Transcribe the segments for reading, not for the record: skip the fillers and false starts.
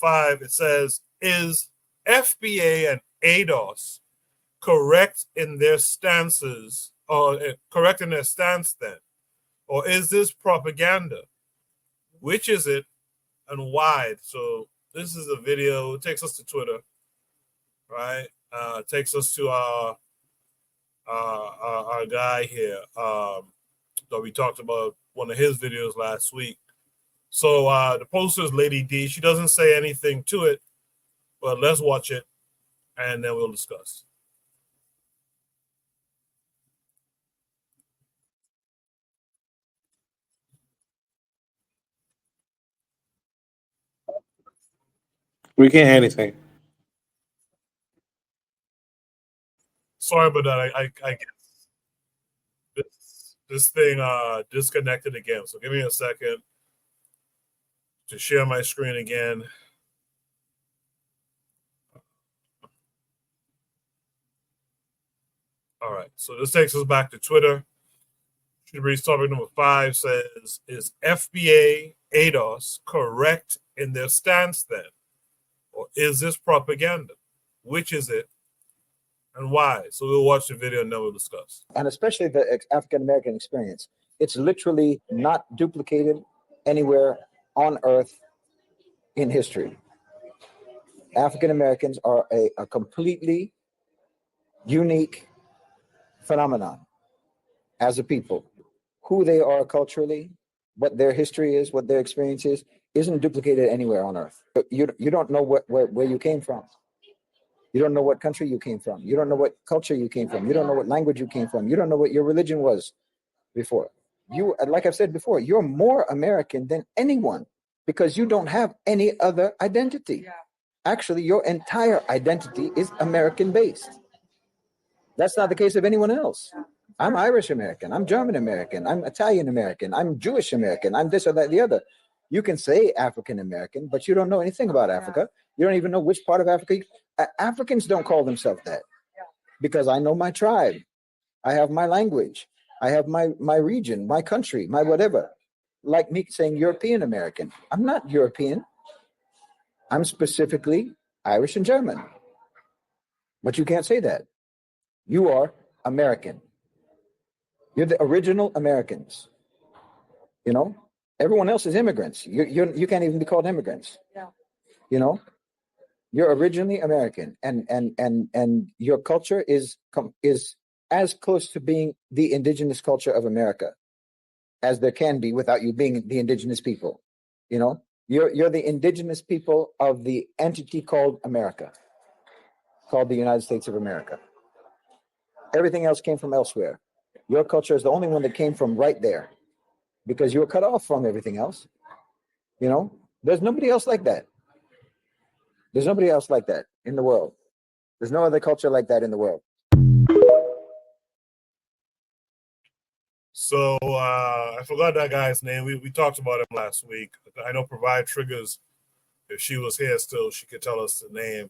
5, it says, is FBA and ADOS correct in their stances, or correct in their stance then? Or is this propaganda? Which is it and why? So this is a video. It takes us to Twitter, right? It takes us to our guy here that we talked about one of his videos last week. So the poster is Lady D. She doesn't say anything to it, but let's watch it and then we'll discuss. We can't hear anything. Sorry about that. I guess this thing disconnected again. So give me a second to share my screen again. All right. So this takes us back to Twitter. Should topic number 5 says, is FBA ADOS correct in their stance then? Or is this propaganda? Which is it and why? So we'll watch the video and then we'll discuss. And especially the African-American experience. It's literally not duplicated anywhere on earth in history. African-Americans are a completely unique phenomenon as a people. Who they are culturally, what their history is, what their experience is, isn't duplicated anywhere on earth. You don't know where you came from. You don't know what country you came from. You don't know what culture you came from. You don't know what language you came from. You don't know what your religion was before. You, like I've said before, you're more American than anyone because you don't have any other identity. Actually, your entire identity is American-based. That's not the case of anyone else. I'm Irish American. I'm German American. I'm Italian American. I'm Jewish American. I'm this or that, the other. You can say African American, but you don't know anything about Africa. You don't even know which part of Africa. Africans don't call themselves that because I know my tribe. I have my language. I have my region, my country, my whatever. Like me saying European American. I'm not European. I'm specifically Irish and German. But you can't say that. You are American. You're the original Americans. You know, everyone else is immigrants. You can't even be called immigrants. Yeah. You know, you're originally American, and your culture is as close to being the indigenous culture of America as there can be without you being the indigenous people. You know, you're the indigenous people of the entity called America, called the United States of America. Everything else came from elsewhere. Your culture is the only one that came from right there because you were cut off from everything else. You know, there's nobody else like that. There's nobody else like that in the world. There's no other culture like that in the world. So I forgot that guy's name. We talked about him last week. I know Provide Triggers, if she was here still, she could tell us the name.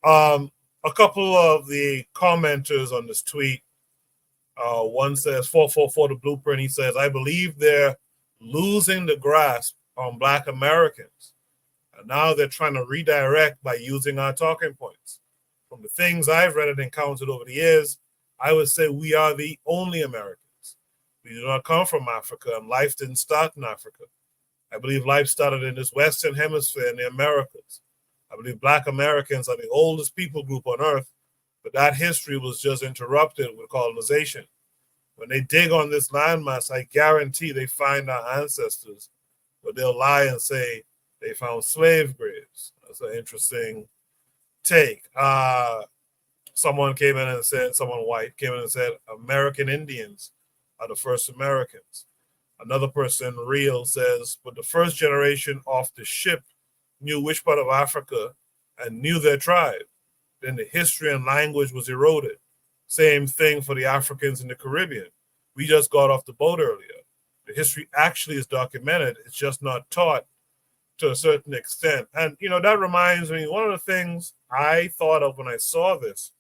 A couple of the commenters on this tweet, one says 444 the blueprint. He says, I believe they're losing the grasp on Black Americans. And now they're trying to redirect by using our talking points. From the things I've read and encountered over the years, I would say we are the only Americans. We do not come from Africa, and life didn't start in Africa. I believe life started in this Western Hemisphere in the Americas. I believe Black Americans are the oldest people group on earth, but that history was just interrupted with colonization. When they dig on this landmass, I guarantee they find our ancestors, but they'll lie and say they found slave graves. That's an interesting take. Someone came in and said, someone white came in and said, American Indians are the first Americans. Another person, real, says, but the first generation off the ship knew which part of Africa and knew their tribe. Then the history and language was eroded. Same thing for the Africans in the Caribbean. We just got off the boat earlier. The history actually is documented. It's just not taught to a certain extent. And, you know, that reminds me, one of the things I thought of when I saw this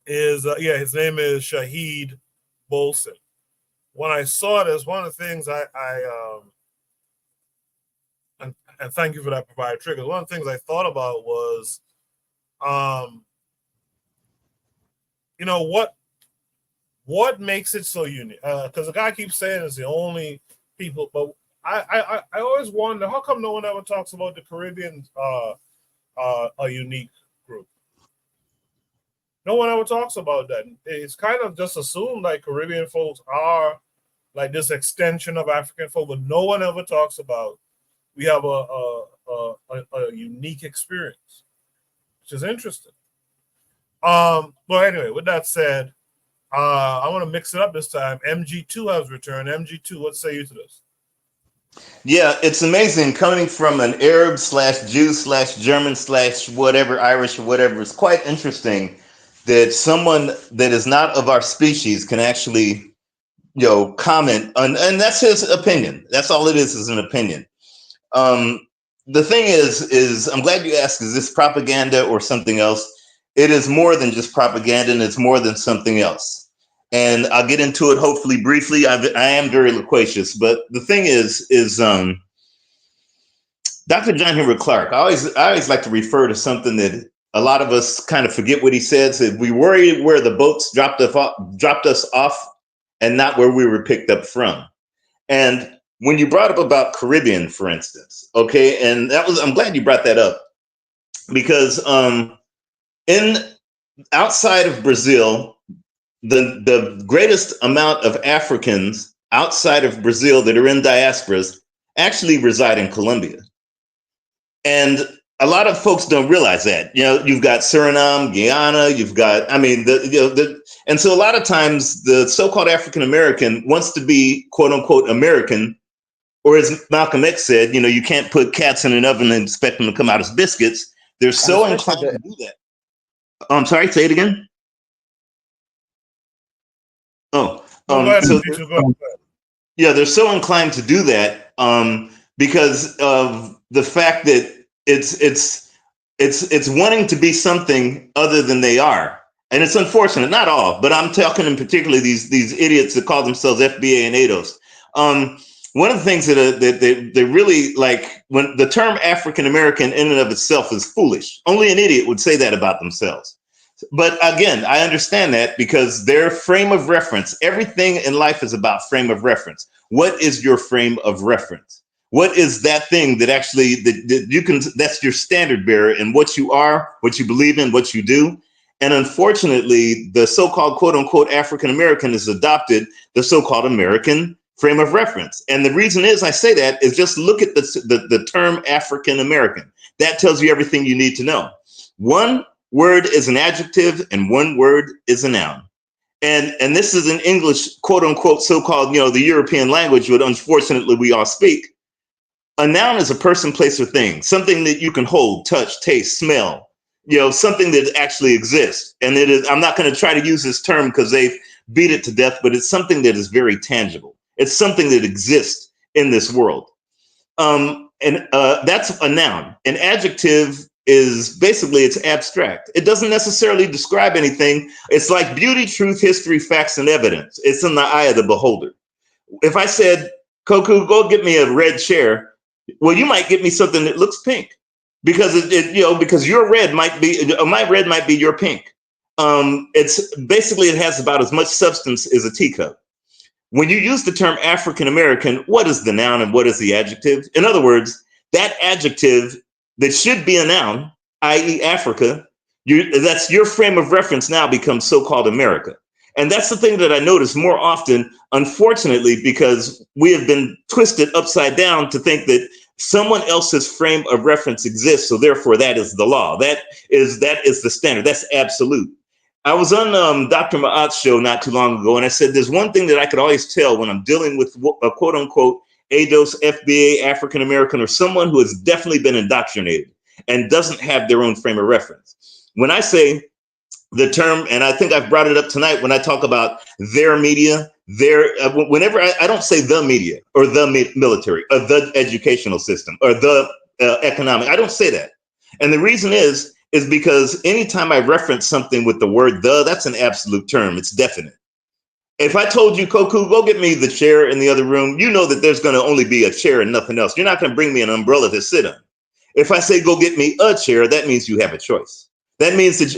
is, his name is Shahid Bolson. When I saw this, one of the things and thank you for that provide triggers. One of the things I thought about was, you know, what makes it so unique? Because the guy keeps saying it's the only people, but I always wonder how come no one ever talks about the Caribbean a unique group. No one ever talks about that. It's kind of just assumed like Caribbean folks are like this extension of African folk, but no one ever talks about we have a unique experience, which is interesting. But anyway, with that said, I want to mix it up this time. MG2 has returned. MG2, what say you to this? Yeah, it's amazing coming from an Arab slash Jew slash German slash whatever, Irish or whatever. It's quite interesting that someone that is not of our species can actually, comment on, and that's his opinion. That's all it is an opinion. The thing is I'm glad you asked, is this propaganda or something else? It is more than just propaganda, and it's more than something else. And I'll get into it hopefully briefly. I am very loquacious, but the thing is Dr. John Henrik Clarke. I always like to refer to something that a lot of us kind of forget what he says. That we worry where the boats dropped us off, and not where we were picked up from. And when you brought up about Caribbean, for instance, okay, and I'm glad you brought that up, because in outside of Brazil, the greatest amount of Africans outside of Brazil that are in diasporas actually reside in Colombia. And a lot of folks don't realize that. You've got Suriname, Guyana, you've got, and so a lot of times the so-called African American wants to be quote unquote American, or as Malcolm X said, you can't put cats in an oven and expect them to come out as biscuits. They're so inclined to do that. Oh, I'm sorry, say it again. Oh, yeah, they're so inclined to do that because of the fact that it's wanting to be something other than they are, and it's unfortunate. Not all, but I'm talking in particular these idiots that call themselves FBA and ADOS. One of the things that they really like, when the term African American in and of itself is foolish. Only an idiot would say that about themselves. But again, I understand that because their frame of reference, everything in life is about frame of reference. What is your frame of reference? What is that thing that actually that you can, that's your standard bearer in what you are, what you believe in, what you do. And unfortunately, the so-called quote unquote African American has adopted the so-called American frame of reference. And the reason is I say that is just look at the term African American. That tells you everything you need to know. One word is an adjective and one word is a noun. And this is an English, quote unquote, so-called, the European language, but unfortunately we all speak. A noun is a person, place, or thing, something that you can hold, touch, taste, smell, something that actually exists. And it is, I'm not going to try to use this term because they've beat it to death, but it's something that is very tangible. It's something that exists in this world. That's a noun. An adjective is basically, it's abstract. It doesn't necessarily describe anything. It's like beauty, truth, history, facts, and evidence. It's in the eye of the beholder. If I said, Koku, go get me a red chair, well, you might get me something that looks pink because because your red might be, my red might be your pink. It's basically, it has about as much substance as a teacup. When you use the term African American, what is the noun and what is the adjective? In other words, that adjective that should be a noun, i.e. Africa, that's your frame of reference now becomes so-called America. And that's the thing that I notice more often, unfortunately, because we have been twisted upside down to think that someone else's frame of reference exists. So therefore, that is the law. That is the standard. That's absolute. I was on Dr. Ma'at's show not too long ago, and I said there's one thing that I could always tell when I'm dealing with a quote unquote ADOS, FBA, African American, or someone who has definitely been indoctrinated and doesn't have their own frame of reference. When I say the term, and I think I've brought it up tonight when I talk about their media, whenever I don't say the media or the military or the educational system or the economic, I don't say that. And the reason is because anytime I reference something with the word the, that's an absolute term. It's definite. If I told you, Koku, go get me the chair in the other room, you know that there's going to only be a chair and nothing else. You're not going to bring me an umbrella to sit on. If I say, go get me a chair, that means you have a choice. That means that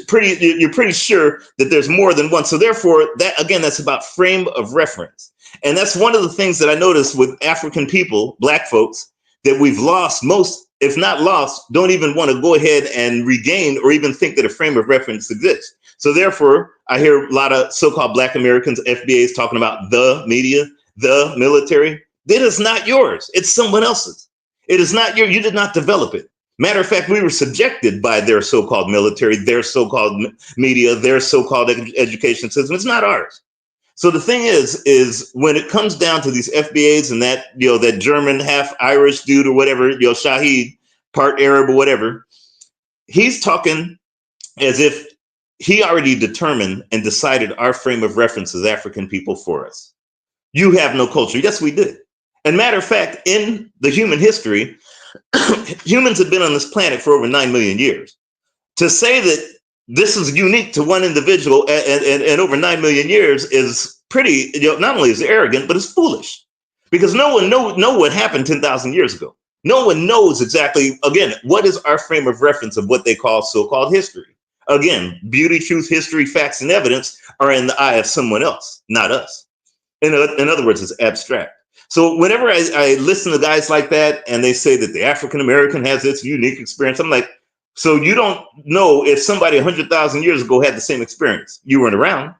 you're pretty sure that there's more than one. So therefore, that again, that's about frame of reference. And that's one of the things that I noticed with African people, Black folks, that we've lost most, if not lost, don't even want to go ahead and regain or even think that a frame of reference exists. So therefore, I hear a lot of so-called Black Americans, FBAs talking about the media, the military. That is not yours. It's someone else's. It is not your, you did not develop it. Matter of fact, we were subjected by their so-called military, their so-called media, their so-called education system. It's not ours. So the thing is when it comes down to these FBAs and that, that German half Irish dude or whatever, Shahid, part Arab or whatever, he's talking as if he already determined and decided our frame of reference as African people for us. You have no culture. Yes, we did. And matter of fact, in the human history, humans have been on this planet for over 9 million years. To say that this is unique to one individual and over 9 million years is pretty, not only is it arrogant, but it's foolish. Because no one knows what happened 10,000 years ago. No one knows exactly, again, what is our frame of reference of what they call so-called history. Again, beauty, truth, history, facts, and evidence are in the eye of someone else, not us. In other words, it's abstract. So whenever I listen to guys like that and they say that the African American has this unique experience, I'm like, so you don't know if somebody 100,000 years ago had the same experience. You weren't around.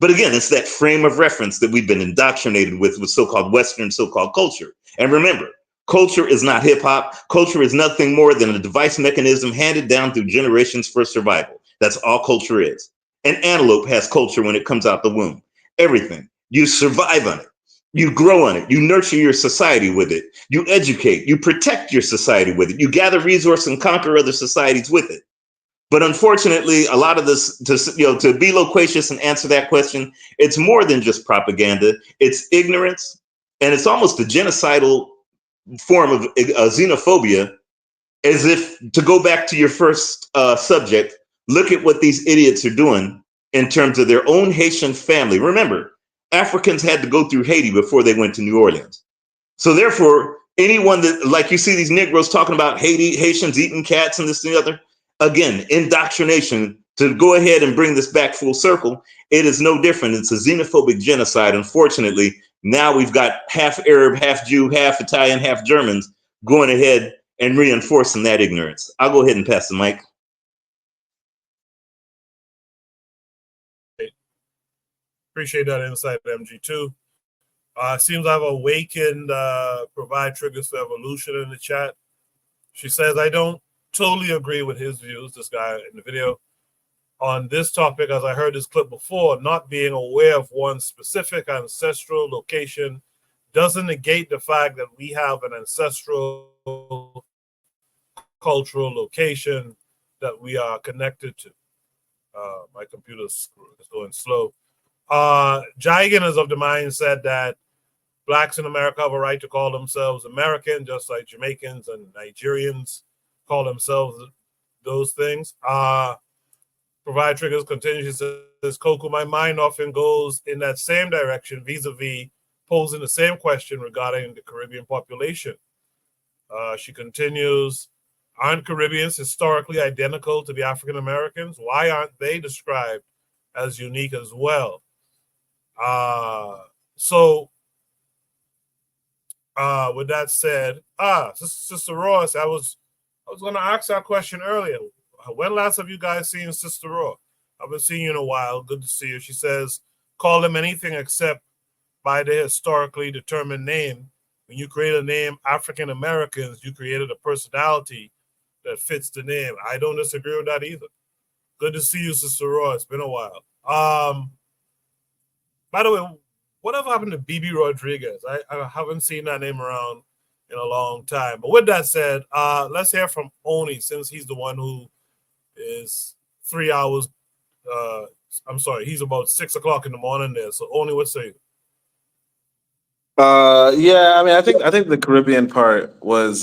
But again, it's that frame of reference that we've been indoctrinated with so-called Western, so-called culture. And remember, culture is not hip hop. Culture is nothing more than a device mechanism handed down through generations for survival. That's all culture is. An antelope has culture when it comes out the womb. Everything. You survive on it. You grow on it. You nurture your society with it. You educate. You protect your society with it. You gather resources and conquer other societies with it. But unfortunately, a lot of this, to be loquacious and answer that question, it's more than just propaganda. It's ignorance, and it's almost a genocidal form of xenophobia. As if, to go back to your first subject, look at what these idiots are doing in terms of their own Haitian family. Remember, Africans had to go through Haiti before they went to New Orleans. So therefore, anyone that, like you see these Negroes talking about Haitians eating cats and this and the other, again, indoctrination, to go ahead and bring this back full circle, it is no different. It's a xenophobic genocide. Unfortunately, now we've got half Arab, half Jew, half Italian, half Germans going ahead and reinforcing that ignorance. I'll go ahead and pass the mic. Appreciate that insight, MG2. Seems I've awakened Provide Triggers for Evolution in the chat. She says, I don't totally agree with his views, this guy in the video, on this topic, as I heard this clip before. Not being aware of one specific ancestral location doesn't negate the fact that we have an ancestral cultural location that we are connected to. My computer's going slow. Jigan is of the mindset that Blacks in America have a right to call themselves American, just like Jamaicans and Nigerians call themselves those things. Provide Triggers continues, says, Coco, my mind often goes in that same direction, vis-a-vis posing the same question regarding the Caribbean population. She continues, aren't Caribbeans historically identical to the African Americans? Why aren't they described as unique as well? With that said, Sister Ross, I was going to ask that question earlier. When last have you guys seen Sister Raw? I haven't seen you in a while. Good to see you. She says, call them anything except by their historically determined name. When you create a name, African Americans, you created a personality that fits the name. I don't disagree with that either. Good to see you, Sister Raw. It's been a while. By the way, whatever happened to BB Rodriguez? I haven't seen that name around in a long time. But with that said, let's hear from Oni, since he's the one who is 3 hours. I'm sorry, he's about 6 o'clock in the morning there. So Oni, what say you? Yeah, I mean, I think the Caribbean part was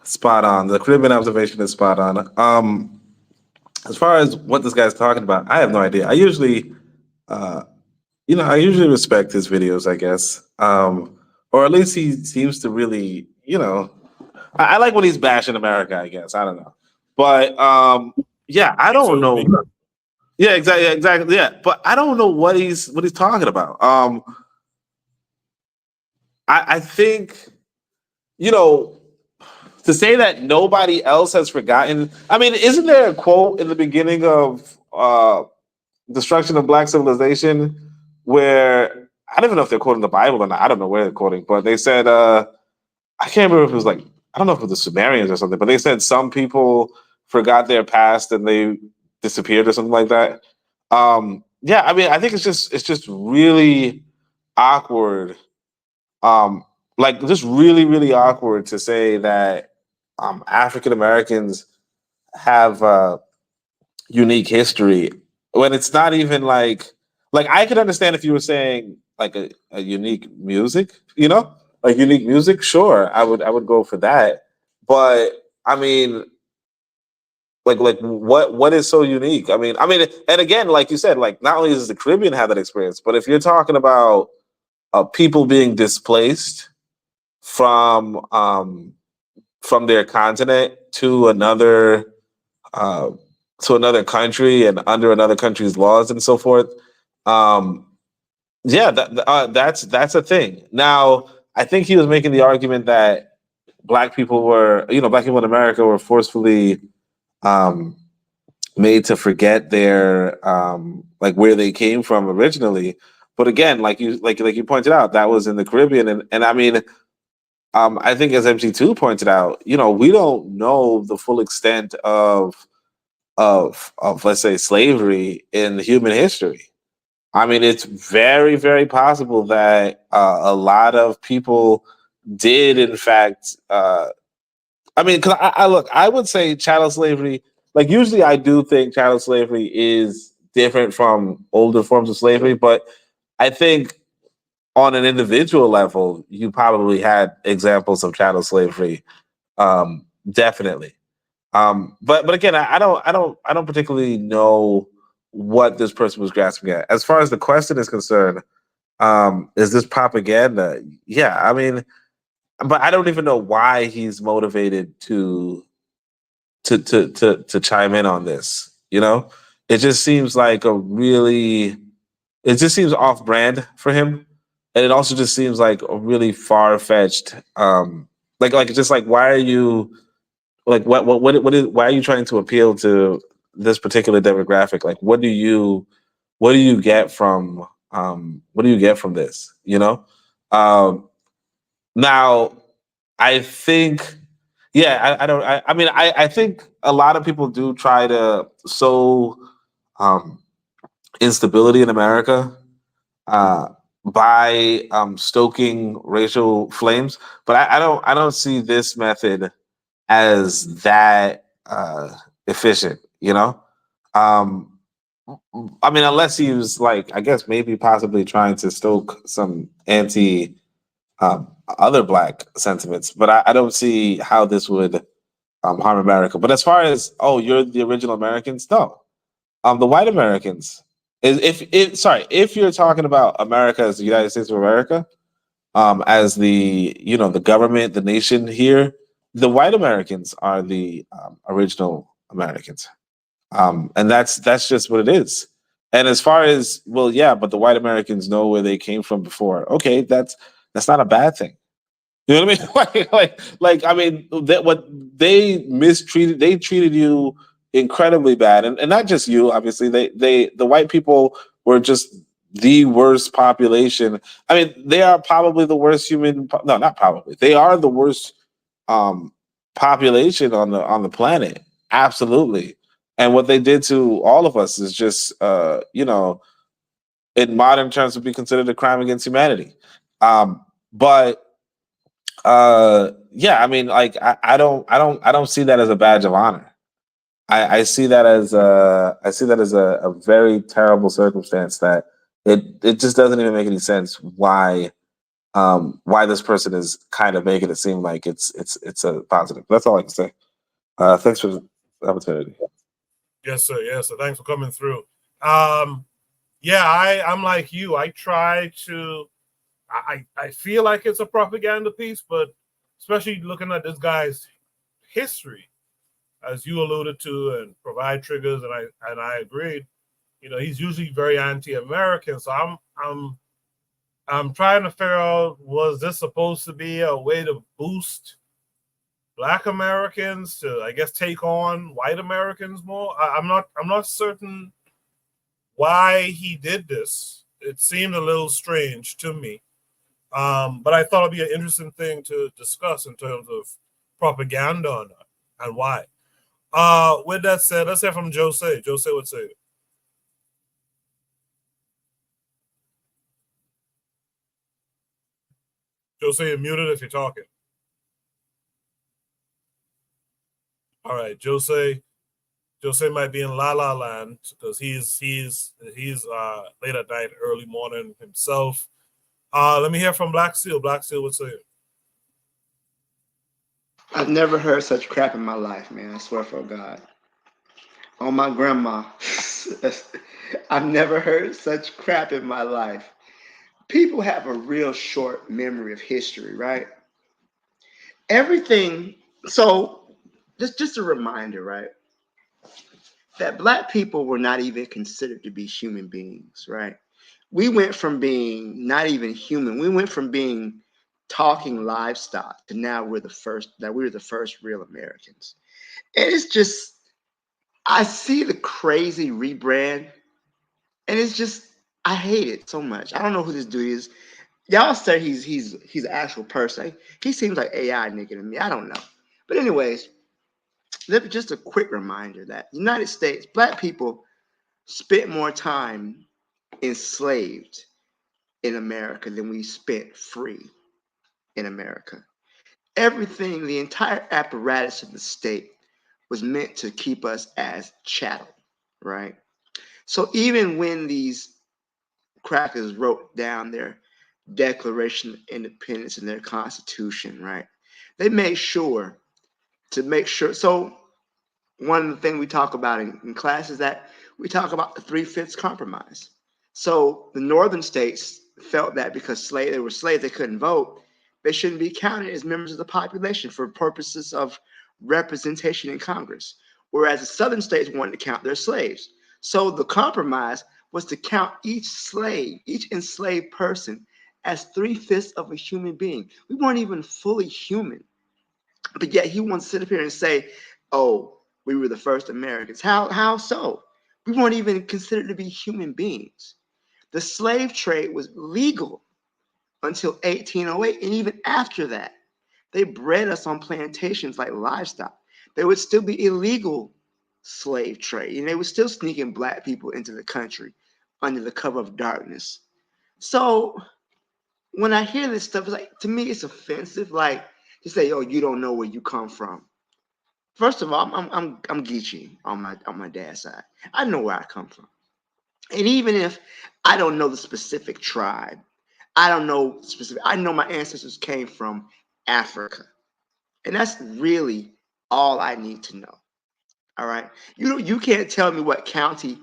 spot on. The Caribbean observation is spot on. As far as what this guy's talking about, I have no idea. I usually I usually respect his videos, I guess. Or at least he seems to really, I like when he's bashing America, I guess. I don't know. But yeah, I don't So, know. Yeah, exactly. Yeah. But I don't know what he's talking about. I think, you know, to say that nobody else has forgotten. I mean, isn't there a quote in the beginning of Destruction of Black Civilization where I don't even know if they're quoting the Bible or not. I don't know where they're quoting, but they said I can't remember if it was like I don't know if it was the Sumerians or something, but they said some people forgot their past and they disappeared or something like that. Yeah, I mean, I think it's just really awkward. Like just really, really awkward to say that African Americans have unique history when it's not even like I could understand if you were saying like a unique music, like unique music. Sure, I would go for that. But I mean, like what is so unique? I mean, and again, like you said, like not only does the Caribbean have that experience, but if you're talking about people being displaced from their continent uh, to another country and under another country's laws and so forth. Um, yeah, that's a thing. Now, I think he was making the argument that black people in America were forcefully um, made to forget their like where they came from originally. But again, like you pointed out, that was in the Caribbean, and I mean, I think as MG2 pointed out, we don't know the full extent of let's say slavery in human history. I mean, it's very, very possible that a lot of people did, in fact. I mean, because I look, I would say chattel slavery. Like usually, I do think chattel slavery is different from older forms of slavery, but I think on an individual level, you probably had examples of chattel slavery, definitely. But again, I don't particularly know what this person was grasping at. As far as the question is concerned, is this propaganda? Yeah, I mean, but I don't even know why he's motivated to chime in on this. It just seems like it just seems off brand for him, and it also just seems like a really far fetched. Like just like why are you like what is why are you trying to appeal to this particular demographic? Like what do you get from this? Um Now I think yeah, I don't I mean I think a lot of people do try to sow um instability in America uh by stoking racial flames, but I don't see this method as that efficient, Um, I mean, unless he was like, I guess maybe possibly trying to stoke some anti other black sentiments, but I don't see how this would harm America. But as far as you're the original Americans, no, the white Americans. If you're talking about America as the United States of America, as the government, the nation here, the white Americans are the original Americans, and that's just what it is. And as far as well, yeah, but the white Americans know where they came from before. Okay, that's not a bad thing. You know what I mean? Like I mean, that what they treated you incredibly bad, and not just you. Obviously, the white people were just the worst population. I mean, they are probably the worst no, not probably. They are the worst um, population on the planet. Absolutely. And what they did to all of us is just, in modern terms, would be considered a crime against humanity. But yeah, I mean, like I don't see that as a badge of honor. I see that as a very terrible circumstance that it just doesn't even make any sense why this person is kind of making it seem like it's a positive. That's all I can say. Thanks for the opportunity. yes, sir. Yes, sir. Thanks for coming through. Um, Yeah, I'm like you. I try to. I feel like it's a propaganda piece, but especially looking at this guy's history, as you alluded to, and provide triggers, and I agreed. You know, he's usually very anti-American. So I'm trying to figure out, was this supposed to be a way to boost Black Americans to, I guess, take on white Americans more? I'm not certain why he did this. It seemed a little strange to me. But I thought it'd be an interesting thing to discuss in terms of propaganda or not, and why. With that said, let's hear from Jose. Jose would say, Jose, you're muted if you're talking. All right, Jose might be in La La Land because he's late at night, early morning himself. Let me hear from Black Seal. Black Seal would say, I've never heard such crap in my life, man. I swear for God. On my grandma. I've never heard such crap in my life. People have a real short memory of history, right? Everything. So, just a reminder, right? That black people were not even considered to be human beings, right? We went from being not even human. We went from being talking livestock to now we're the first real Americans. And it's just I see the crazy rebrand, and it's just I hate it so much. I don't know who this dude is. Y'all say he's an actual person. He seems like AI nigga to me. I don't know. But anyways, just a quick reminder that United States black people spent more time enslaved in America than we spent free in America. Everything, the entire apparatus of the state was meant to keep us as chattel, right? So even when these crackers wrote down their Declaration of Independence and their Constitution, right? They made sure to make sure. So one of the things we talk about in class is that we talk about the three-fifths compromise. So the northern states felt that because they were slaves, they couldn't vote. They shouldn't be counted as members of the population for purposes of representation in Congress. Whereas the southern states wanted to count their slaves. So the compromise was to count each slave, each enslaved person, as three-fifths of a human being. We weren't even fully human. But yet he wants to sit up here and say, oh, we were the first Americans. How so? We weren't even considered to be human beings. The slave trade was legal until 1808. And even after that, they bred us on plantations like livestock. There would still be illegal slave trade, and they were still sneaking black people into the country under the cover of darkness. So when I hear this stuff, it's like to me, it's offensive. Like to say, "Oh, you don't know where you come from." First of all, I'm Geechee on my dad's side. I know where I come from, and even if I don't know the specific tribe, I don't know specific. I know my ancestors came from Africa, and that's really all I need to know. All right, you can't tell me what county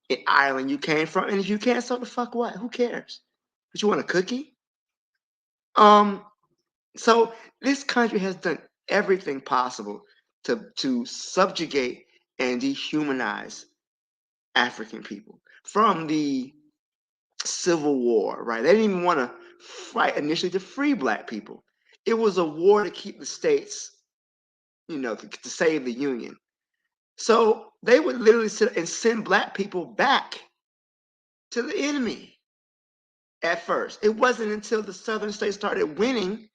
in Ireland you came from, and if you can't, so the fuck what? Who cares? But you want a cookie? Um, So this country has done everything possible to subjugate and dehumanize African people from the Civil War, right? They didn't even want to fight initially to free black people. It was a war to keep the states, to save the Union. So they would literally sit and send black people back to the enemy at first. It wasn't until the southern states started winning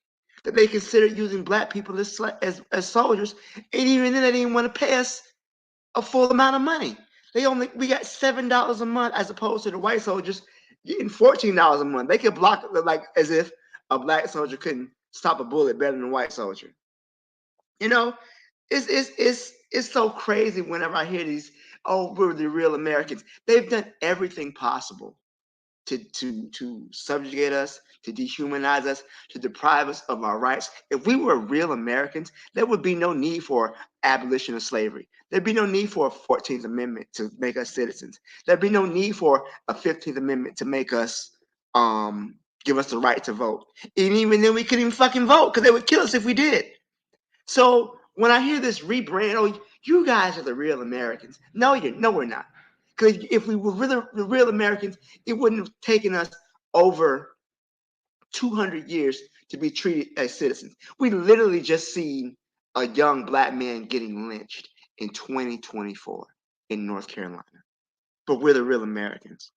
that they considered using black people as soldiers, and even then they didn't want to pay us a full amount of money. We got $7 a month as opposed to the white soldiers getting $14 a month. They could block like as if a black soldier couldn't stop a bullet better than a white soldier. You know, it's so crazy whenever I hear these. Oh, we're the real Americans. They've done everything possible to subjugate us, to dehumanize us, to deprive us of our rights. If we were real Americans, there would be no need for abolition of slavery. There'd be no need for a 14th Amendment to make us citizens. There'd be no need for a 15th Amendment to make us give us the right to vote. And even then we couldn't even fucking vote because they would kill us if we did. So when I hear this rebrand, oh, you guys are the real Americans. No, we're not. Because if we were really the real Americans, it wouldn't have taken us over 200 years to be treated as citizens. We literally just seen a young black man getting lynched in 2024 in North Carolina. But we're the real Americans.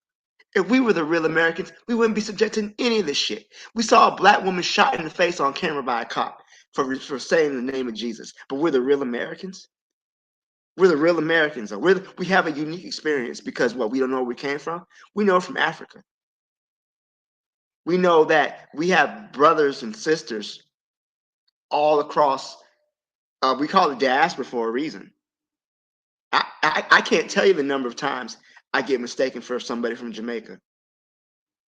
If we were the real Americans, we wouldn't be subjected to any of this shit. We saw a black woman shot in the face on camera by a cop for saying the name of Jesus. But we're the real Americans. We're the real Americans. We have a unique experience because we don't know where we came from. We know from Africa. We know that we have brothers and sisters all across. We call it diaspora for a reason. I can't tell you the number of times I get mistaken for somebody from Jamaica.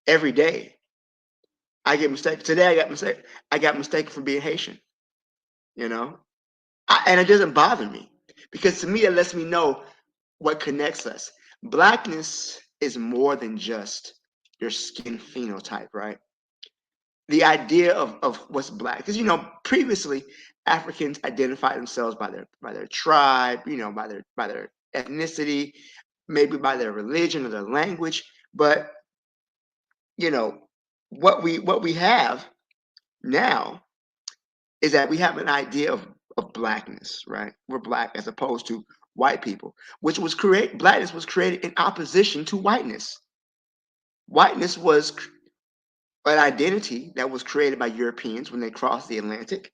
Every day, I get mistaken. Today, I got mistaken for being Haitian. You know, and it doesn't bother me because to me, it lets me know what connects us. Blackness is more than just your skin phenotype, right? The idea of what's black, because previously Africans identified themselves by their tribe, by their ethnicity, maybe by their religion or their language, but what we have now is that we have an idea of blackness, right? We're black as opposed to white people, blackness was created in opposition to whiteness. Whiteness was an identity that was created by Europeans when they crossed the Atlantic.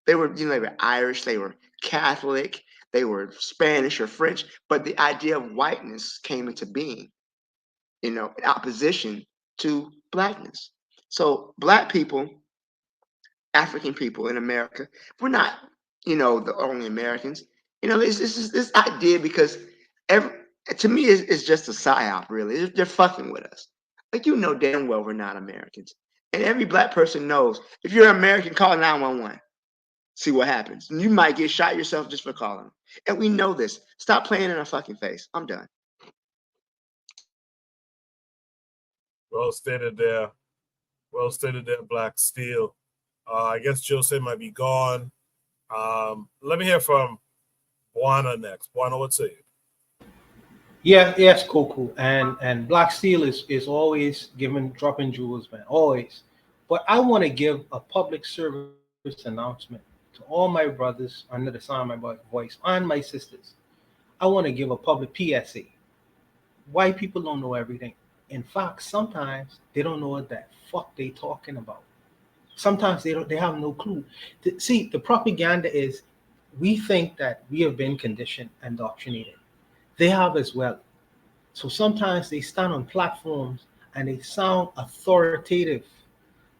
They were Irish, they were Catholic, they were Spanish or French, but the idea of whiteness came into being, in opposition to blackness. So black people, African people in America, we're not, the only Americans. This idea because to me it's just a psyop, really. They're fucking with us. Like damn well we're not Americans. And every black person knows if you're American, call 911. See what happens. And you might get shot yourself just for calling. And we know this. Stop playing in our fucking face. I'm done. Well stated there. Well stated there, Black Steel. I guess Jose might be gone. Let me hear from Buana next. Buana, what say you? Yeah, yes, cool. And Black Steel is always dropping jewels, man, always. But I want to give a public service announcement to all my brothers under the sound of my voice and my sisters. I want to give a public PSA. White people don't know everything. In fact, sometimes they don't know what the fuck they talking about. Sometimes they have no clue. See, the propaganda is we think that we have been conditioned, indoctrinated. They have as well. So sometimes they stand on platforms and they sound authoritative,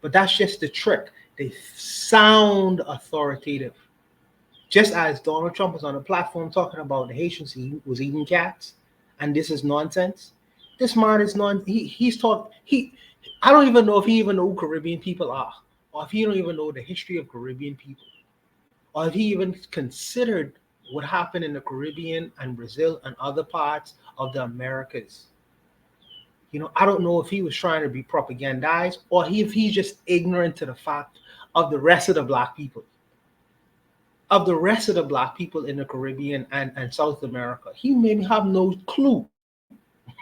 but that's just the trick. They sound authoritative. Just as Donald Trump was on a platform talking about the Haitians, he was eating cats, and this is nonsense. This man is I don't even know if he even know who Caribbean people are, or if he don't even know the history of Caribbean people, or if he even considered what happened in the Caribbean and Brazil and other parts of the Americas. I don't know if he was trying to be propagandized or if he's just ignorant to the fact of the rest of the black people. Of the rest of the black people in the Caribbean and South America. He may have no clue.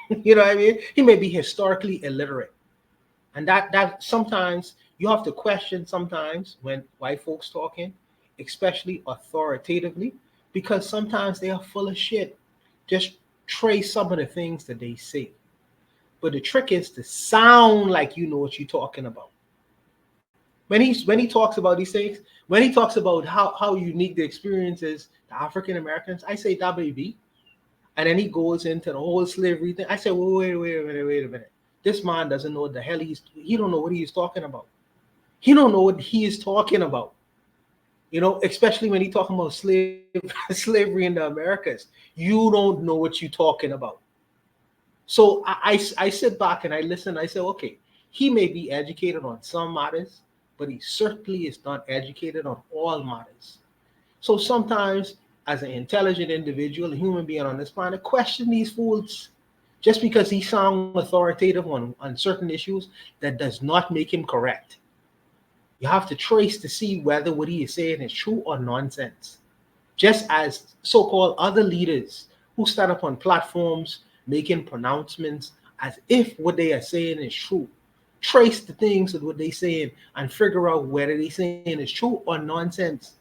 You know what I mean? He may be historically illiterate. And that sometimes you have to question sometimes when white folks talking, especially authoritatively, because sometimes they are full of shit. Just trace some of the things that they say. But the trick is to sound like you know what you're talking about. When he talks about these things, when he talks about how unique the experience is to African Americans, I say WB. And then he goes into the whole slavery thing. I say, wait a minute. This man doesn't know what the hell he don't know what he is talking about. He don't know what he is talking about. Especially when he's talking about slavery in the Americas. You don't know what you're talking about. So I sit back and I listen. I say, okay, he may be educated on some matters, but he certainly is not educated on all matters. So sometimes, as an intelligent individual, a human being on this planet, question these fools. Just because he sounds authoritative on certain issues, that does not make him correct. You have to trace to see whether what he is saying is true or nonsense. Just as so-called other leaders who stand up on platforms making pronouncements as if what they are saying is true. Trace the things of what they're saying and figure out whether they're saying is true or nonsense.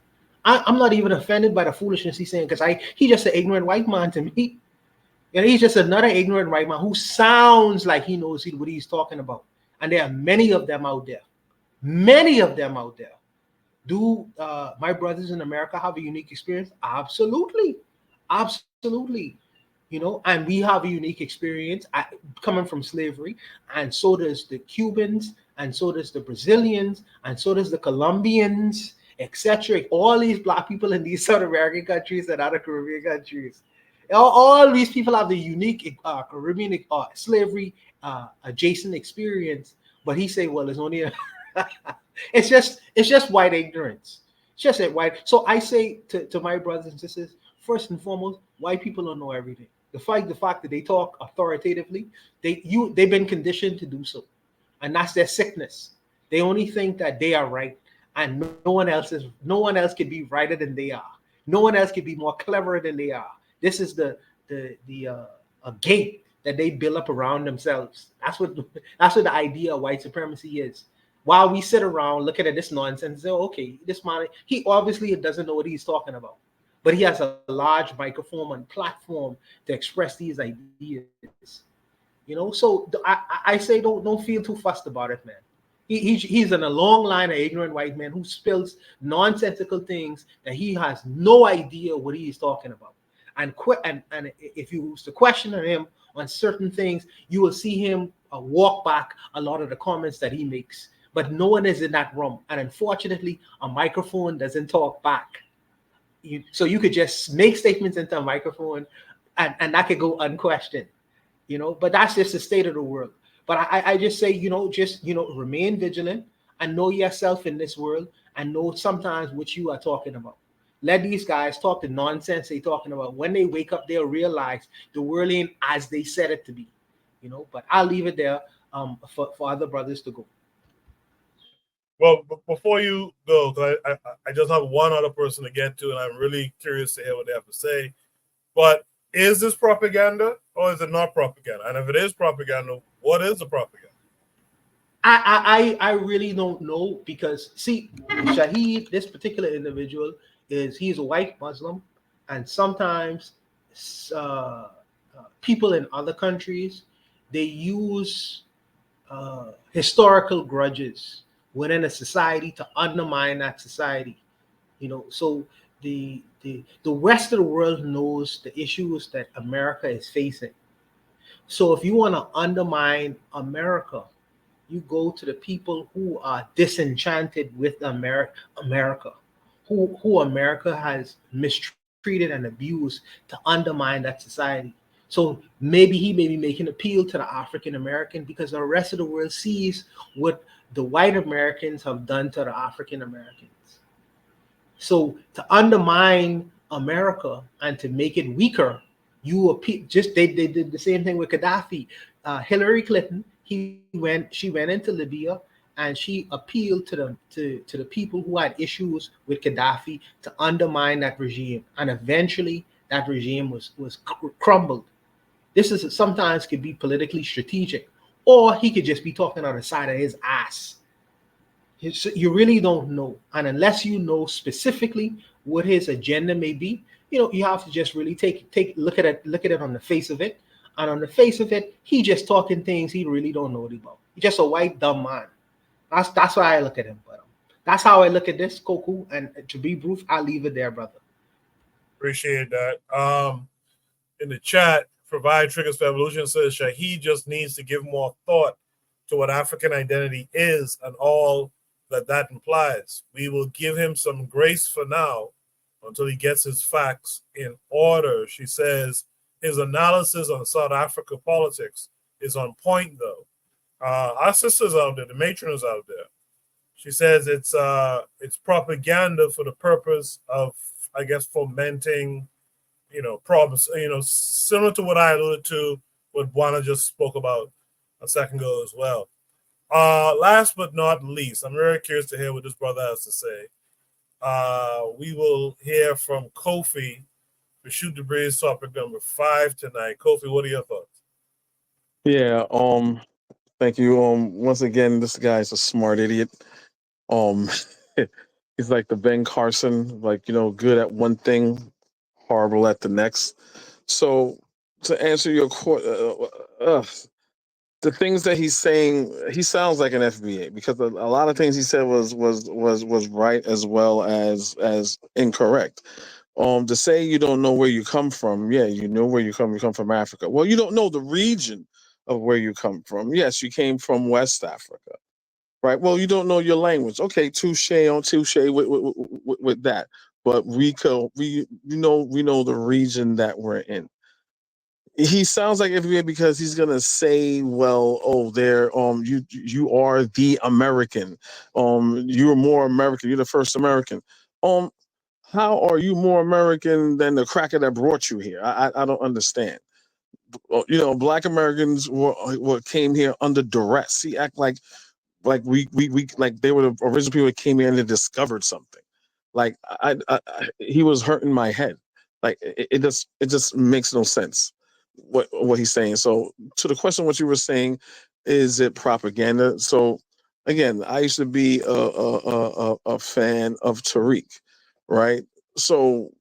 I'm not even offended by the foolishness he's saying, because he's just an ignorant white man to me. And he's just another ignorant white man who sounds like he knows what he's talking about. And there are many of them out there. Many of them out there. Do my brothers in America have a unique experience? Absolutely. Absolutely. You know, and we have a unique experience coming from slavery, and so does the Cubans, and so does the Brazilians, and so does the Colombians, etc. All these black people in these South American countries and other Caribbean countries. All these people have the unique Caribbean slavery adjacent experience. But he say, well, it's only a it's just white ignorance. It's just that white. So I say to my brothers and sisters, first and foremost, white people don't know everything. The fact that they talk authoritatively, they've been conditioned to do so, and that's their sickness. They only think that they are right, and no one else can be righter than they are. No one else can be more clever than they are. This is the a gate that they build up around themselves. That's what the idea of white supremacy is. While we sit around looking at this nonsense and say, okay, this man, he obviously doesn't know what he's talking about, but he has a large microphone and platform to express these ideas. You know, so I say don't feel too fussed about it, man. He's in a long line of ignorant white men who spills nonsensical things that he has no idea what he is talking about. And if you was to question him on certain things, you will see him walk back a lot of the comments that he makes. But no one is in that room, and unfortunately, a microphone doesn't talk back. So you could just make statements into a microphone, and that could go unquestioned. You know, but that's just the state of the world. But I just say, remain vigilant and know yourself in this world, and know sometimes what you are talking about. Let these guys talk the nonsense they're talking about. When they wake up, they'll realize the world ain't as they said it to be. You know, but I'll leave it there for other brothers to go. Well, before you go, because I just have one other person to get to, and I'm really curious to hear what they have to say. But is this propaganda or is it not propaganda? And if it is propaganda, what is the propaganda? I really don't know, because see, Shahid, this particular individual, he's a white Muslim, and sometimes people in other countries, they use historical grudges within a society to undermine that society. You know, so the rest of the world knows the issues that America is facing. So if you want to undermine America, you go to the people who are disenchanted with America, who America has mistreated and abused to undermine that society. So maybe he may be making appeal to the African American, because the rest of the world sees what the white Americans have done to the African Americans. So to undermine America and to make it weaker, they did the same thing with Gaddafi. Hillary Clinton, she went into Libya, and she appealed to the people who had issues with Gaddafi to undermine that regime, and eventually that regime was crumbled. This is sometimes could be politically strategic, or he could just be talking on the side of his ass. You really don't know, and unless you know specifically what his agenda may be, you have to just really take look at it on the face of it. And on the face of it, he just talking things he really don't know about. He's just a white dumb man. That's why I look at him. But that's how I look at this, Koku. And to be brief, I'll leave it there, brother. Appreciate that. In the chat, Provide Triggers for Evolution says Shahid just needs to give more thought to what African identity is and all that implies. We will give him some grace for now until he gets his facts in order. She says his analysis on South Africa politics is on point, though. Our sisters out there, the matron is out there. She says it's propaganda for the purpose of, I guess, fomenting, problems, similar to what I alluded to, what Buana just spoke about a second ago as well. Last but not least, I'm very curious to hear what this brother has to say. We will hear from Kofi for Shoot the Breeze topic number 5 tonight. Kofi, what are your thoughts? Yeah, thank you. Once again, this guy's a smart idiot. Um, he's like the Ben Carson, like, good at one thing, horrible at the next. So to answer your the things that he's saying, he sounds like an FBA, because a lot of things he said was right as well as incorrect. To say you don't know where you come from, yeah, you know where you come. You come from Africa. Well, you don't know the region of where you come from. Yes, you came from West Africa, right? Well, you don't know your language. Okay, touche on touche with that. But we know the region that we're in. He sounds like FBA because he's gonna say, well, oh, there, you are the American, you're more American, you're the first American. How are you more American than the cracker that brought you here? I don't understand. Black Americans were came here under duress. He act like we like they were the original people that came here and they discovered something. Like he was hurting my head. Like it just makes no sense what he's saying. So to the question, what you were saying, is it propaganda? So again, I used to be a fan of Tariq, right? So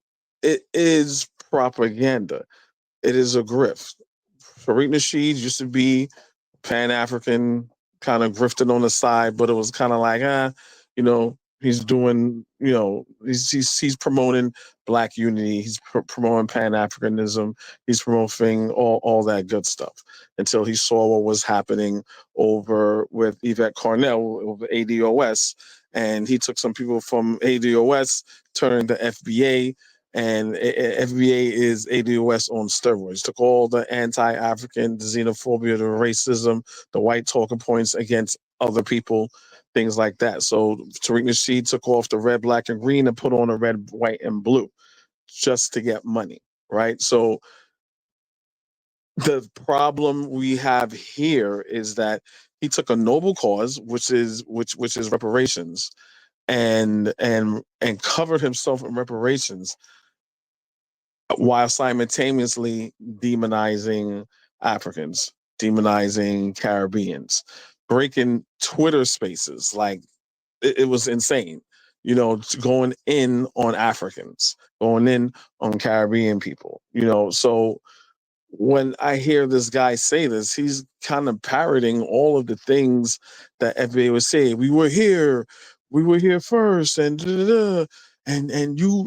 it is propaganda. It is a grift. Tariq Nasheed used to be Pan-African, kind of grifted on the side, but it was kind of like, he's doing, he's promoting Black unity, he's promoting Pan-Africanism, he's promoting all that good stuff, until he saw what was happening over with Yvette Carnell over ADOS, and he took some people from ADOS, turned to FBA, and FBA is ADOS on steroids. Took all the anti-African, the xenophobia, the racism, the white talking points against other people, things like that. So Tariq Nasheed took off the red, black, and green and put on a red, white, and blue just to get money, right? So the problem we have here is that he took a noble cause, which is reparations, and covered himself in reparations, while simultaneously demonizing Africans, demonizing Caribbeans, breaking Twitter spaces. Like it was insane, going in on Africans, going in on Caribbean people, So when I hear this guy say this, he's kind of parroting all of the things that FBA would say. We were here first, and da, da, da, and you're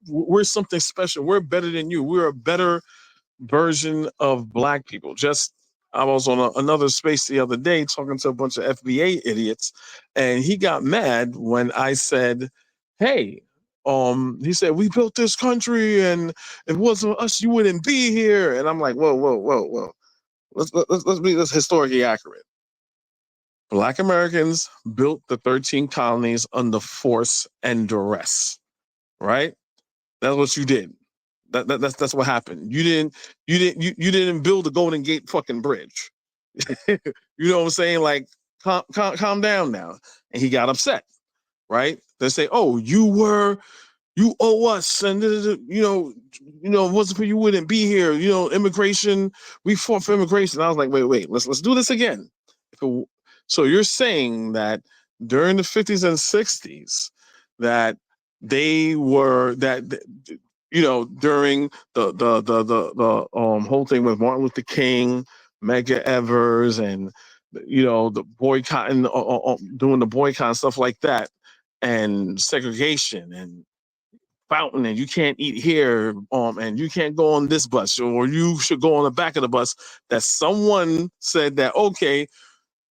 we're something special. We're better than you. We're a better version of Black people. I was on another space the other day talking to a bunch of FBA idiots, and he got mad when I said, "Hey." He said, we built this country, and if it wasn't us, you wouldn't be here. And I'm like, whoa. Let's historically accurate. Black Americans built the 13 colonies under force and duress, right? That's what you did. That's what happened. You didn't build the Golden Gate fucking bridge. You know what I'm saying? Like, calm down now. And he got upset, right? They say, oh, you owe us, and it wasn't for you wouldn't be here. Immigration, we fought for immigration. I was like, wait, let's do this again. So you're saying that during the 50s and 60s, that they were during the whole thing with Martin Luther King, Medgar Evers, and the boycotting, doing the boycott and stuff like that, and segregation and fountain, and you can't eat here, and you can't go on this bus, or you should go on the back of the bus, that someone said that, okay,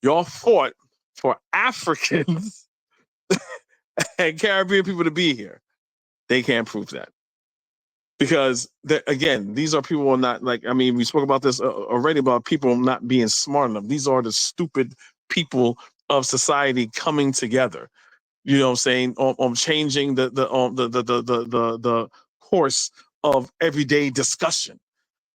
y'all fought for Africans and Caribbean people to be here. They can't prove that. because again, these are people who are not like, I mean, we spoke about this already about people not being smart enough. These are the stupid people of society coming together. You know what I'm saying? On changing the course of everyday discussion,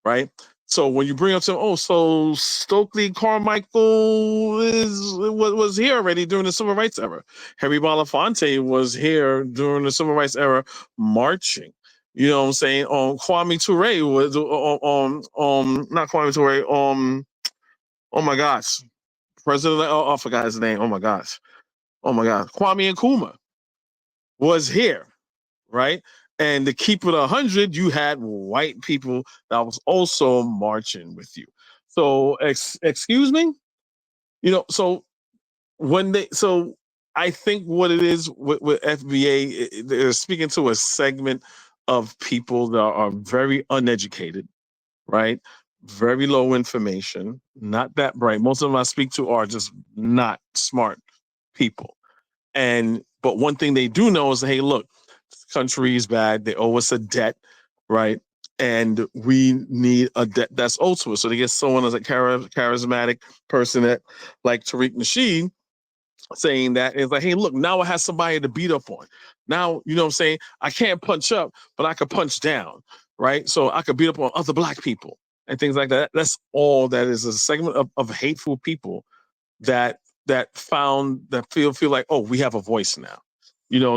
right? So when you bring up some, so Stokely Carmichael was here already during the civil rights era. Harry Belafonte was here during the civil rights era, marching. You know what I'm saying? Kwame Ture was not Kwame Ture. Oh my gosh, President. I forgot his name. Oh my gosh. Kwame Nkrumah was here, right? And to keep it 100, you had white people that was also marching with you. So, excuse me, So I think what it is with FBA, they're speaking to a segment of people that are very uneducated, right? Very low information, not that bright. Most of them I speak to are just not smart people. But one thing they do know is, hey, look, this country is bad. They owe us a debt, right? And we need a debt that's owed to us. So they get someone as a charismatic person that, like Tariq Nasheed, saying that is like, hey, look, now I have somebody to beat up on. Now, you know what I'm saying? I can't punch up, but I could punch down, right? So I could beat up on other black people and things like that. That's all that is, a segment of hateful people that feel like, oh, we have a voice now.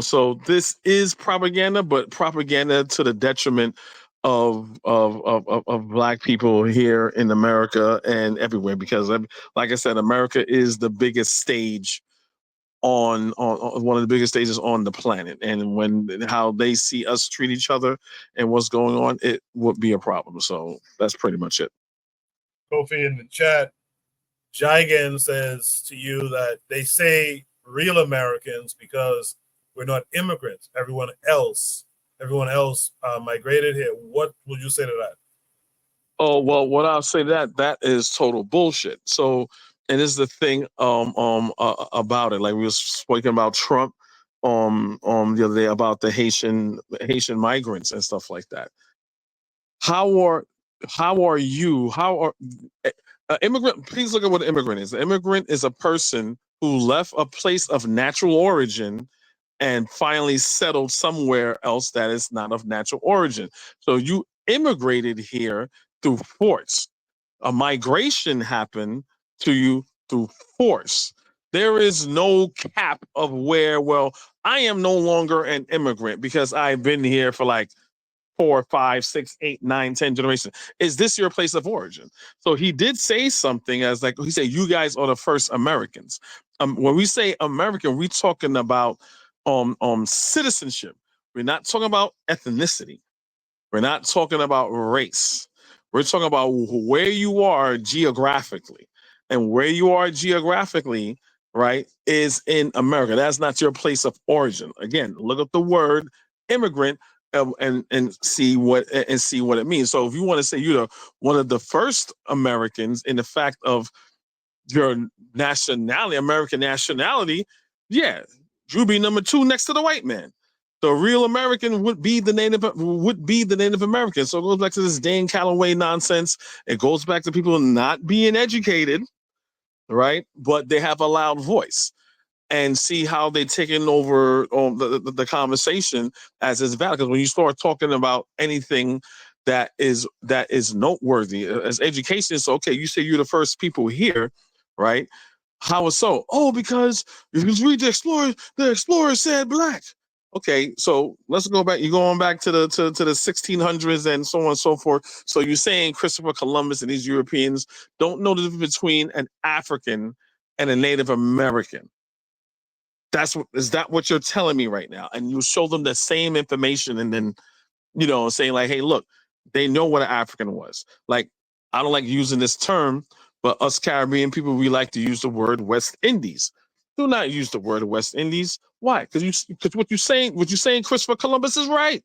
So this is propaganda, but propaganda to the detriment of black people here in America and everywhere, because like I said, America is the biggest stage on one of the biggest stages on the planet, and how they see us treat each other and what's going on, it would be a problem. So that's pretty much it. Kofi in the chat, Jigan says to you that they say real Americans because we're not immigrants. Everyone else migrated here. What would you say to that? Oh, well, what I'll say that is total bullshit. So, and this is the thing about it. Like we were speaking about Trump the other day about the Haitian migrants and stuff like that. How are immigrant? Please look at what an immigrant is. An immigrant is a person who left a place of natural origin and finally settled somewhere else that is not of natural origin. So you immigrated here through force. A migration happened to you through force. There is no cap of where, well, I am no longer an immigrant because I've been here for like 4, 5, 6, 8, 9, 10 generations. Is this your place of origin? So he did say something as like, he said, you guys are the first Americans. When we say American, we're talking about citizenship. We're not talking about ethnicity. We're not talking about race. We're talking about where you are geographically. And where you are geographically, right, is in America. That's not your place of origin. Again, look up the word immigrant and see what it means. So if you want to say you're one of the first Americans in the fact of your nationality, American nationality, yeah, you'd be number 2 next to the white man. The real American would be the Native American. So it goes back to this Dan Calloway nonsense. It goes back to people not being educated, right? But they have a loud voice. And see how they taking over the conversation as it's valid. Because when you start talking about anything that is noteworthy as education, so okay, you say you're the first people here, right? How is so? Oh, because if you read the Explorers said black. Okay, so let's go back. You're going back to the 1600s and so on and so forth. So you're saying Christopher Columbus and these Europeans don't know the difference between an African and a Native American. Is that what you're telling me right now? And you show them the same information and then, saying like, hey, look, they know what an African was. Like, I don't like using this term, but us Caribbean people, we like to use the word West Indies. Do not use the word West Indies. Why? Because what you're saying, Christopher Columbus is right.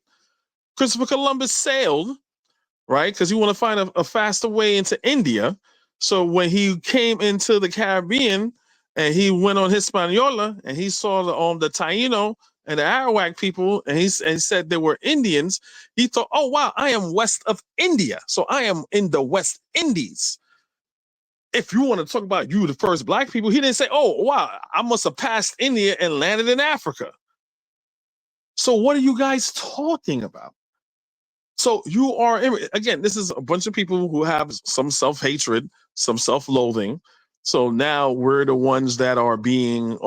Christopher Columbus sailed, right? Because he want to find a faster way into India. So when he came into the Caribbean, and he went on Hispaniola and he saw the Taino, and the Arawak people, and he said they were Indians, he thought, oh, wow, I am west of India. So I am in the West Indies. If you want to talk about you, the first black people, he didn't say, oh, wow, I must have passed India and landed in Africa. So what are you guys talking about? So you are, again, this is a bunch of people who have some self-hatred, some self-loathing. So now we're the ones that are being,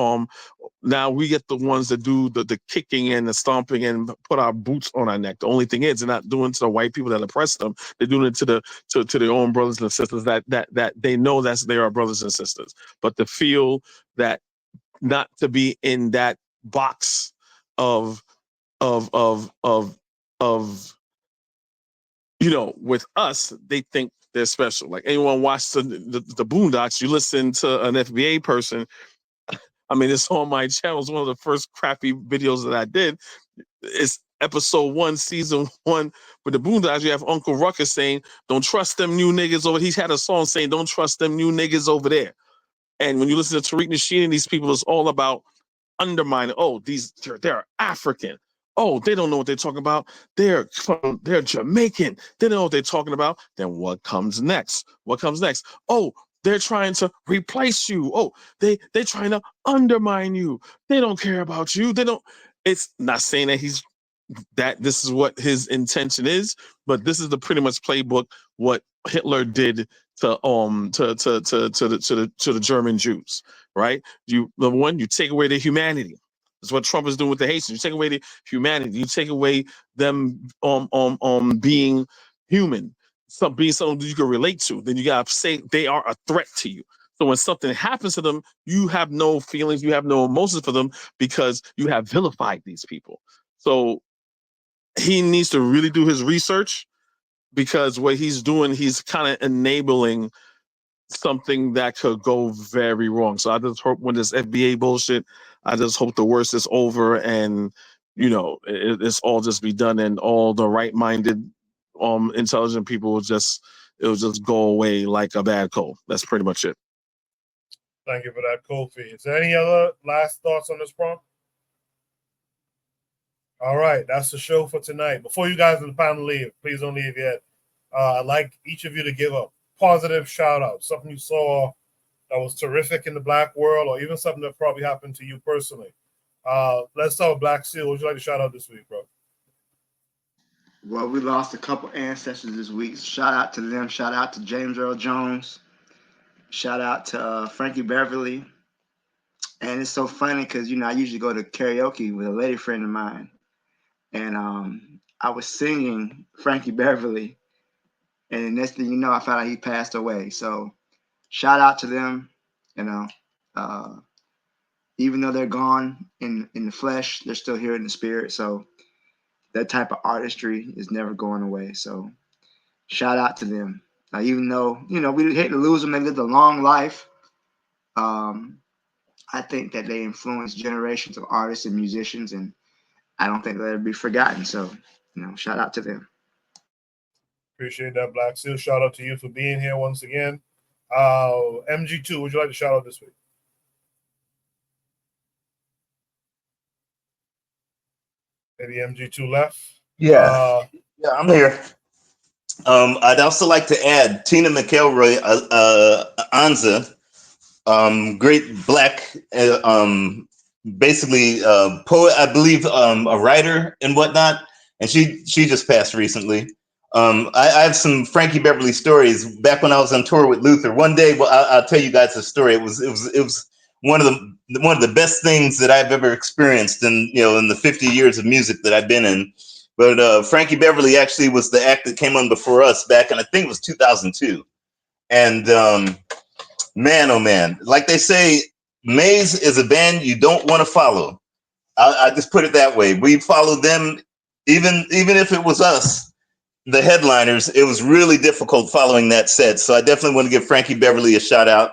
now we get the ones that do the kicking and the stomping and put our boots on our neck. The only thing is they're not doing it to the white people that oppress them. They're doing it to their own brothers and sisters that they know that they are brothers and sisters. But to feel that not to be in that box of with us, they think they're special. Like anyone watch the Boondocks, you listen to an FBA person. I mean, it's on my channel. It's one of the first crappy videos that I did. It's episode 1, season 1 with the Boondocks. You have Uncle Ruckus saying, "Don't trust them new niggas over." He's had a song saying, "Don't trust them new niggas over there." And when you listen to Tariq Nasheed and these people, it's all about undermining. Oh, they're African. Oh, they don't know what they're talking about. They're Jamaican. They don't know what they're talking about. Then what comes next? What comes next? Oh, they're trying to replace you. Oh, they're trying to undermine you. They don't care about you. They don't. It's not saying that this is what his intention is, but this is the pretty much playbook what Hitler did to the German Jews, right? Number one, you take away their humanity. That's what Trump is doing with the Haitians. You take away the humanity. You take away them being human, being something that you can relate to. Then you gotta say they are a threat to you. So when something happens to them, you have no feelings, you have no emotions for them because you have vilified these people. So he needs to really do his research, because what he's doing, he's kind of enabling something that could go very wrong. So I just hope when this FBA bullshit, I just hope the worst is over and it's all just be done and all the right-minded intelligent people will just go away like a bad cold. That's pretty much it. Thank you for that, Kofi. Is there any other last thoughts on this prompt? All right, that's the show for tonight. Before you guys in the panel leave, please don't leave yet. I'd like each of you to give a positive shout out, something you saw that was terrific in the Black world, or even something that probably happened to you personally. Let's start with Black Seal. What would you like to shout out this week, bro? Well, we lost a couple ancestors this week. Shout out to them. Shout out to James Earl Jones. Shout out to Frankie Beverly. And it's so funny because, I usually go to karaoke with a lady friend of mine. And I was singing Frankie Beverly. And the next thing you know, I found out he passed away. So shout out to them. Even though they're gone in the flesh, they're still here in the spirit. So that type of artistry is never going away. So shout out to them. Even though, we hate to lose them, they lived a long life. I think that they influenced generations of artists and musicians, and I don't think they'll be forgotten. So, shout out to them. Appreciate that, Black Seal. Shout out to you for being here once again. MG2, would you like to shout out this week? Maybe MG2 left. Yeah, I'm here. I'd also like to add Tina McElroy, Anza, great Black, basically poet, I believe, a writer and whatnot, and she just passed recently. I have some Frankie Beverly stories. Back when I was on tour with Luther, one day, well, I'll tell you guys a story. It was one of the best things that I've ever experienced in the 50 years of music that I've been in. But Frankie Beverly actually was the act that came on before us back in, I think it was 2002. And man, oh man, like they say, Maze is a band you don't want to follow. I just put it that way. We followed them, even if it was us, the headliners. It was really difficult following that set. So I definitely want to give Frankie Beverly a shout out.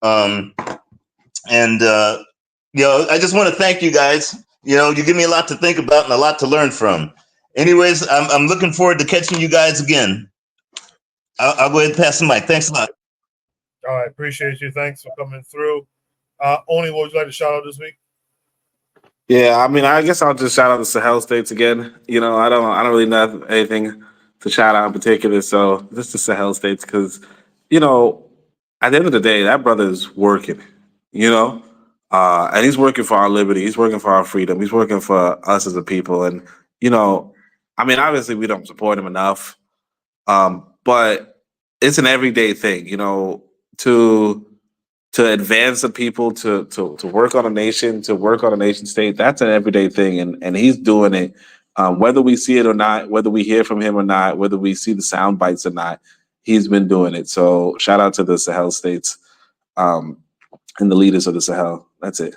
I just want to thank you guys. You give me a lot to think about and a lot to learn from. Anyways, I'm looking forward to catching you guys again. I'll go ahead and pass the mic. Thanks a lot. All right, appreciate you. Thanks for coming through. Only, what would you like to shout out this week? Yeah, I mean, I guess I'll just shout out the Sahel states again. You know, I don't really have anything to shout out in particular. So just the Sahel states, because you know, at the end of the day, that brother's working. You know, and he's working for our liberty. He's working for our freedom. He's working for us as a people. And you know, I mean, obviously, we don't support him enough, but it's an everyday thing. You know, to advance the people, to work on a nation, to work on a nation state. That's an everyday thing, and he's doing it, whether we see it or not, whether we hear from him or not, whether we see the sound bites or not. He's been doing it. So shout out to the Sahel states, um, and the leaders of the Sahel. That's it.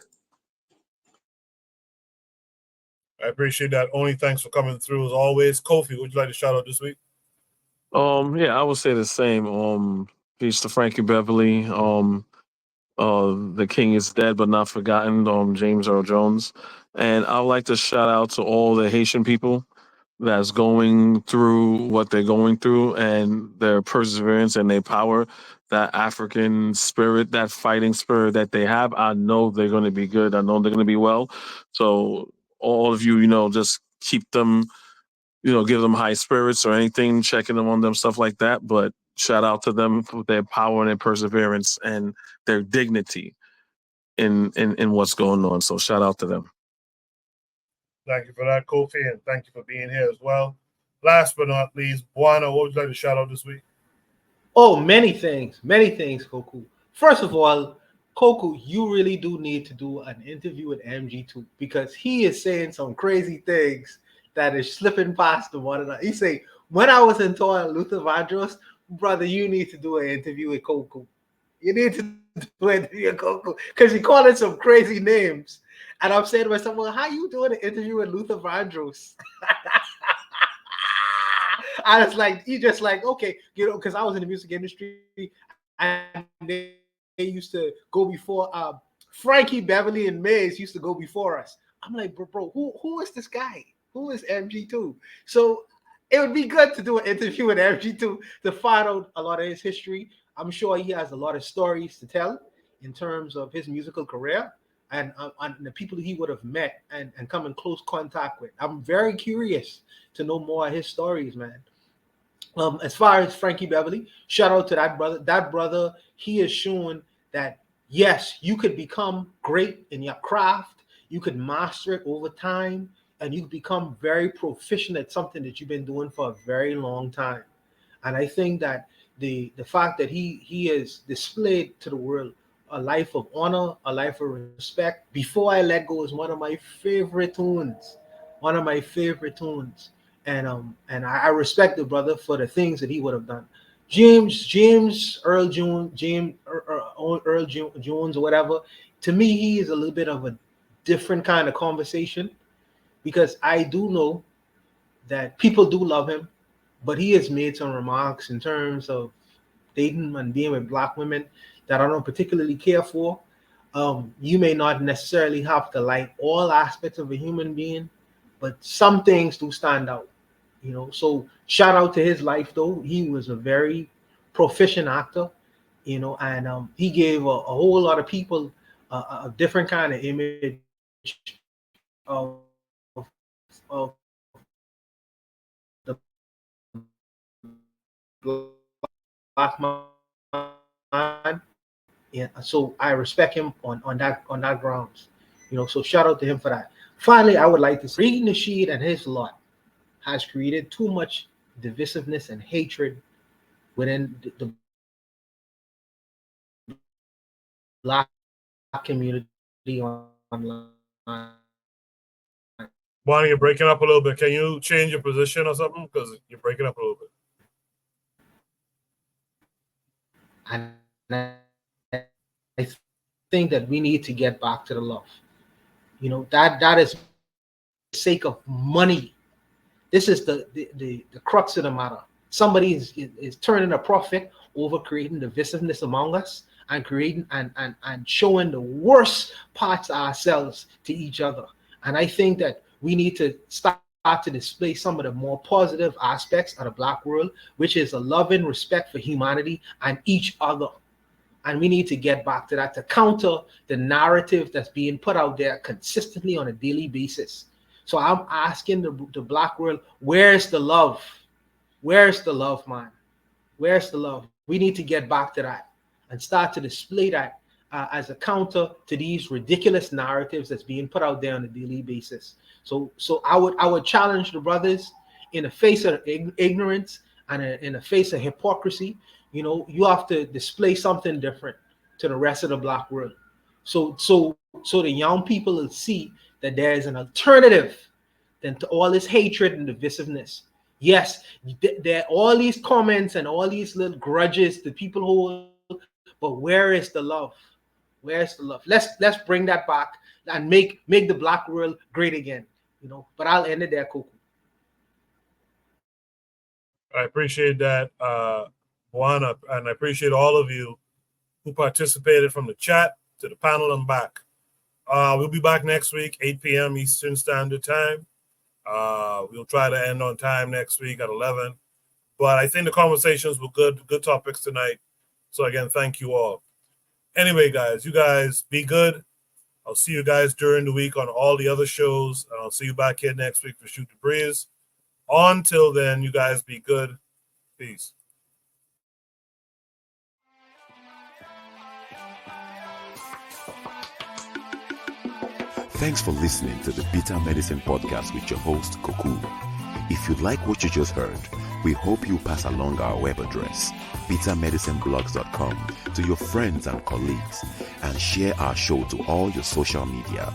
I appreciate that. Only thanks for coming through as always. Kofi, would you like to shout out this week? Yeah, I would say the same. Peace to Frankie Beverly. The King is dead but not forgotten. James Earl Jones, and I would like to shout out to all the Haitian people that's going through what they're going through and their perseverance and their power, that African spirit, that fighting spirit that they have. I know they're going to be good. I know they're going to be well. So all of you, just keep them, give them high spirits or anything, checking them on them, stuff like that. But shout out to them for their power and their perseverance and their dignity in what's going on. So shout out to them. Thank you for that, Kofi, and thank you for being here as well. Last but not least, Buana, what would you like to shout out this week? Oh, many things, Koku. First of all, Koku, you really do need to do an interview with MG2 because he is saying some crazy things that is slipping past the one another. He say, when I was in tour at Luther Vandross, brother, you need to do an interview with Koku. You need to do an interview with Koku because he calling some crazy names. And I'm saying to myself, well, how you doing an interview with Luther Vandross? I was like, he just like, okay, because I was in the music industry and they used to go before Frankie Beverly and Mays used to go before us. I'm like, bro, who is this guy? Who is MG2? So it would be good to do an interview with MG2 to find out a lot of his history. I'm sure he has a lot of stories to tell in terms of his musical career and the people he would have met and come in close contact with. I'm very curious to know more of his stories, man. As far as Frankie Beverly, shout out to that brother. That brother, he has shown that yes, you could become great in your craft, you could master it over time, and you become very proficient at something that you've been doing for a very long time. And I think that the fact that he has displayed to the world a life of honor, a life of respect. Before I Let Go is one of my favorite tunes. One of my favorite tunes. And I respect the brother for the things that he would have done. James Earl Jones, Earl Jones or whatever. To me, he is a little bit of a different kind of conversation because I do know that people do love him, but he has made some remarks in terms of dating and being with black women that I don't particularly care for. You may not necessarily have to like all aspects of a human being, but some things do stand out, So shout out to his life, though. He was a very proficient actor, and he gave a whole lot of people a different kind of image of the black man. Yeah, so I respect him on that grounds, So shout out to him for that. Finally, I would like to say Nasheed and his lot has created too much divisiveness and hatred within the black community online. Bonnie, you're breaking up a little bit. Can you change your position or something? Because you're breaking up a little bit. And I think that we need to get back to the love. That is the sake of money. This is the crux of the matter. Somebody is turning a profit over creating divisiveness among us and creating and showing the worst parts of ourselves to each other. And I think that we need to start to display some of the more positive aspects of the black world, which is a love and respect for humanity and each other. And we need to get back to that to counter the narrative that's being put out there consistently on a daily basis. So I'm asking the Black world, where's the love? Where's the love, man? Where's the love? We need to get back to that and start to display that as a counter to these ridiculous narratives that's being put out there on a daily basis. So I would challenge the brothers in the face of ignorance and in the face of hypocrisy. You have to display something different to the rest of the Black world. So the young people will see that there is an alternative than to all this hatred and divisiveness. Yes, there are all these comments and all these little grudges that people hold, but where is the love? Where's the love? Let's bring that back and make the Black world great again. But I'll end it there, Coco. I appreciate that, Juan, and I appreciate all of you who participated from the chat to the panel and back. We'll be back next week, 8 p.m. Eastern Standard Time. We'll try to end on time next week at 11. But I think the conversations were good topics tonight. So again, thank you all. Anyway, guys, you guys be good. I'll see you guys during the week on all the other shows. And I'll see you back here next week for Shoot the Breeze. Until then, you guys be good. Peace. Thanks for listening to the Bitter Medicine Podcast with your host, Koku. If you like what you just heard, we hope you pass along our web address, bittermedicineblogs.com, to your friends and colleagues, and share our show to all your social media.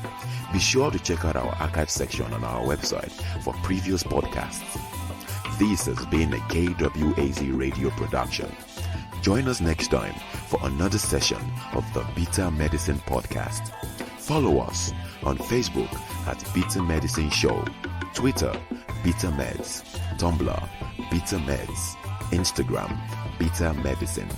Be sure to check out our archive section on our website for previous podcasts. This has been a KWAZ radio production. Join us next time for another session of the Bitter Medicine Podcast. Follow us on Facebook at Bitter Medicine Show, Twitter, Bitter Meds, Tumblr, Bitter Meds, Instagram, Bitter Medicine.